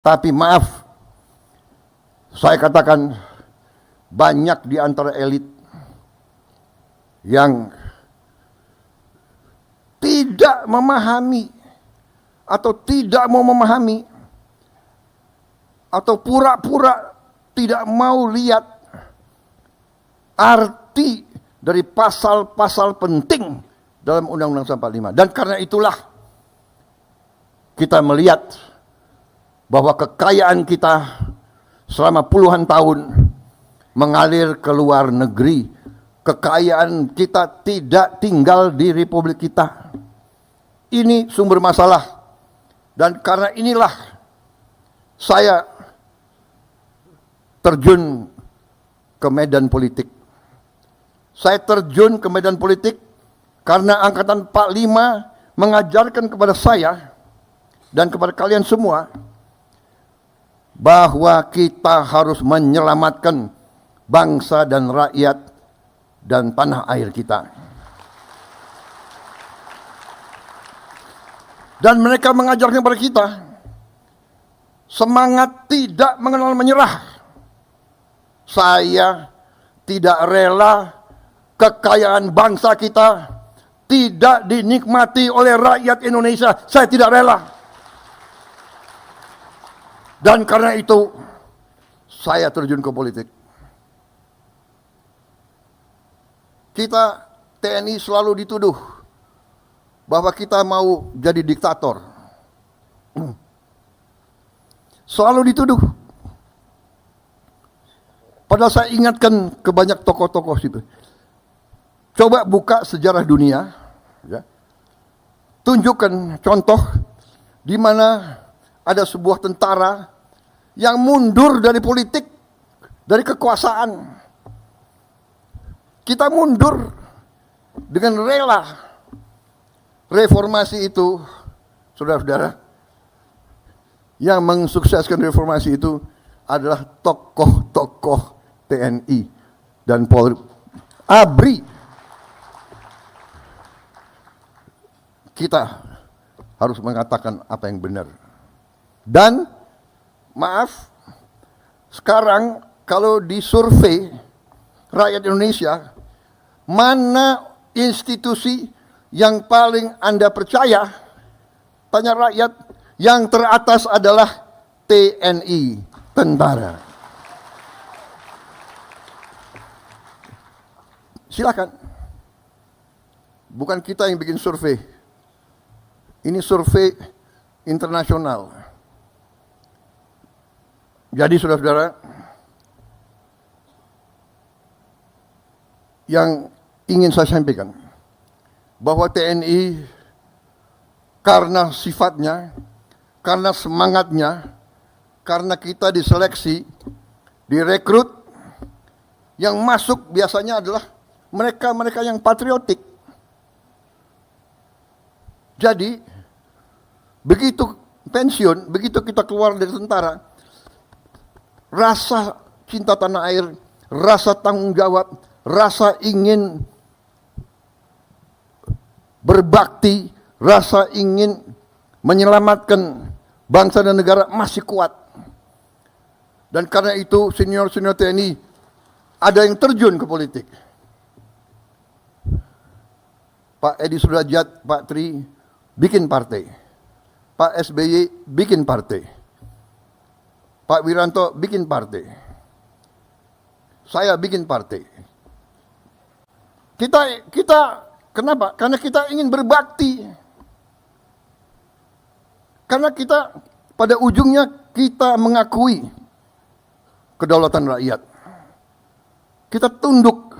Tapi maaf, saya katakan banyak di antara elit yang tidak memahami atau tidak mau memahami atau pura-pura tidak mau lihat arti dari pasal-pasal penting dalam Undang-Undang 45. Dan karena itulah kita melihat bahwa kekayaan kita selama puluhan tahun mengalir ke luar negeri. Kekayaan kita tidak tinggal di republik kita. Ini sumber masalah. Dan karena inilah saya terjun ke medan politik. Saya terjun ke medan politik karena Angkatan 45 mengajarkan kepada saya dan kepada kalian semua bahwa kita harus menyelamatkan bangsa dan rakyat dan tanah air kita. Dan mereka mengajarkan kepada kita semangat tidak mengenal menyerah. Saya tidak rela kekayaan bangsa kita tidak dinikmati oleh rakyat Indonesia. Saya tidak rela. Dan karena itu saya terjun ke politik. Kita TNI selalu dituduh bahwa kita mau jadi diktator. Selalu dituduh. Padahal saya ingatkan ke banyak tokoh-tokoh situ. Coba buka sejarah dunia, ya. Tunjukkan contoh di mana ada sebuah tentara yang mundur dari politik, dari kekuasaan. Kita mundur dengan rela. Reformasi itu, saudara-saudara, yang mensukseskan reformasi itu adalah tokoh-tokoh TNI dan Polri. ABRI. Kita harus mengatakan apa yang benar. Dan maaf, sekarang kalau disurvei rakyat Indonesia, mana institusi yang paling Anda percaya? Tanya rakyat, yang teratas adalah TNI, tentara. Silakan. Bukan kita yang bikin survei. Ini survei internasional. Jadi saudara-saudara, yang ingin saya sampaikan, bahwa TNI karena sifatnya, karena semangatnya, karena kita diseleksi, direkrut, yang masuk biasanya adalah mereka-mereka yang patriotik. Jadi, begitu pensiun, begitu kita keluar dari tentara, rasa cinta tanah air, rasa tanggung jawab, rasa ingin berbakti, rasa ingin menyelamatkan bangsa dan negara masih kuat. Dan karena itu senior-senior TNI ada yang terjun ke politik. Pak Edi Sudrajat, Pak Tri bikin partai. Pak SBY bikin partai. Pak Wiranto bikin partai. Saya bikin partai. Kita kenapa? Karena kita ingin berbakti. Karena kita pada ujungnya kita mengakui kedaulatan rakyat. Kita tunduk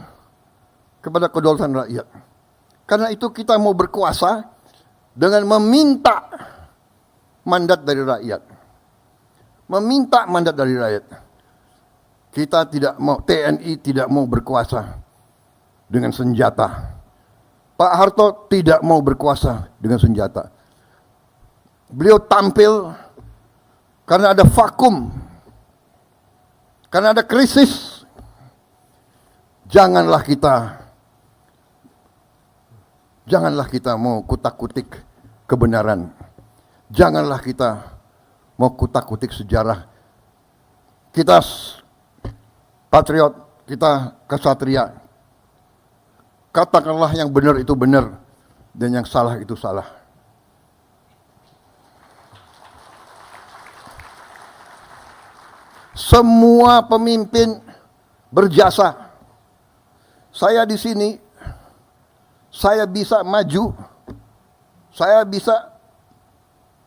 kepada kedaulatan rakyat. Karena itu kita mau berkuasa dengan meminta mandat dari rakyat. Meminta mandat dari rakyat. Kita tidak mau, TNI tidak mau berkuasa dengan senjata. Pak Harto tidak mau berkuasa dengan senjata. Beliau tampil karena ada vakum. Karena ada krisis. Janganlah kita mau kutak-kutik kebenaran. Janganlah kita mau kutak-kutik sejarah. Kita patriot, kita kesatria. Katakanlah yang benar itu benar dan yang salah itu salah. Semua pemimpin berjasa. Saya di sini, saya bisa maju, saya bisa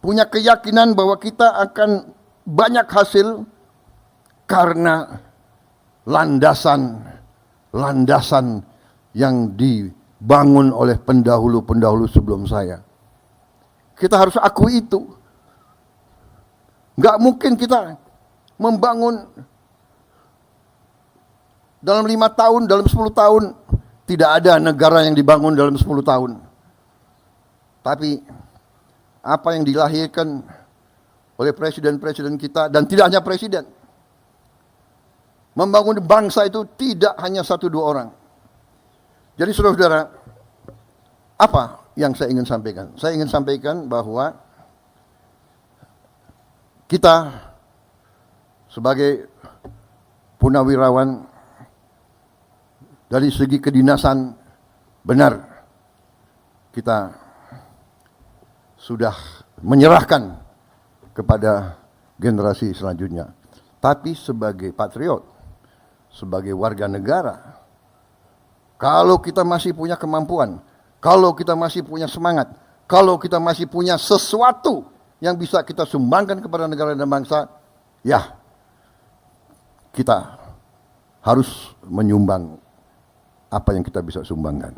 punya keyakinan bahwa kita akan banyak hasil karena landasan yang dibangun oleh pendahulu-pendahulu sebelum saya. Kita harus akui itu. Nggak mungkin kita membangun dalam 5 tahun, dalam 10 tahun. Tidak ada negara yang dibangun dalam 10 tahun. Tapi apa yang dilahirkan oleh presiden-presiden kita, dan tidak hanya presiden, membangun bangsa itu tidak hanya 1-2 orang. Jadi saudara-saudara, apa yang saya ingin sampaikan? Saya ingin sampaikan bahwa kita sebagai punawirawan dari segi kedinasan benar kita sudah menyerahkan kepada generasi selanjutnya. Tapi sebagai patriot, sebagai warga negara, kalau kita masih punya kemampuan, kalau kita masih punya semangat, kalau kita masih punya sesuatu yang bisa kita sumbangkan kepada negara dan bangsa, ya kita harus menyumbang apa yang kita bisa sumbangkan.